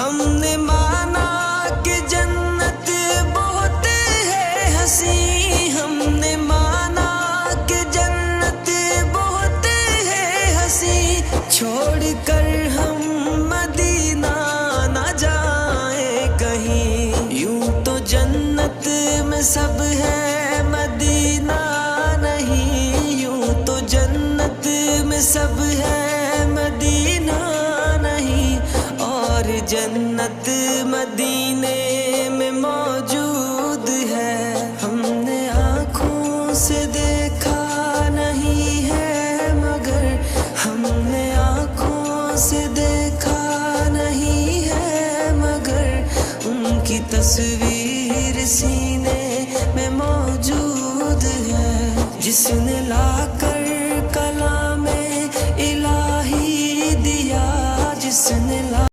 ہم نے مانا کہ جنت بہت ہے حسین، ہم نے مانا کہ جنت بہت ہے حسین، چھوڑ کر ہم مدینہ نہ جائیں کہیں، یوں تو جنت میں سب ہے مدینہ نہیں، یوں تو جنت میں سب ہے مدینہ نہیں، اور جنت مدینے میں موجود ہے، ہم نے آنکھوں سے دیکھا نہیں ہے مگر، ہم نے آنکھوں سے دیکھا نہیں ہے مگر، ان کی تصویر سینے میں موجود ہے، جس نے لا کر کلام الہی دیا، جس نے لا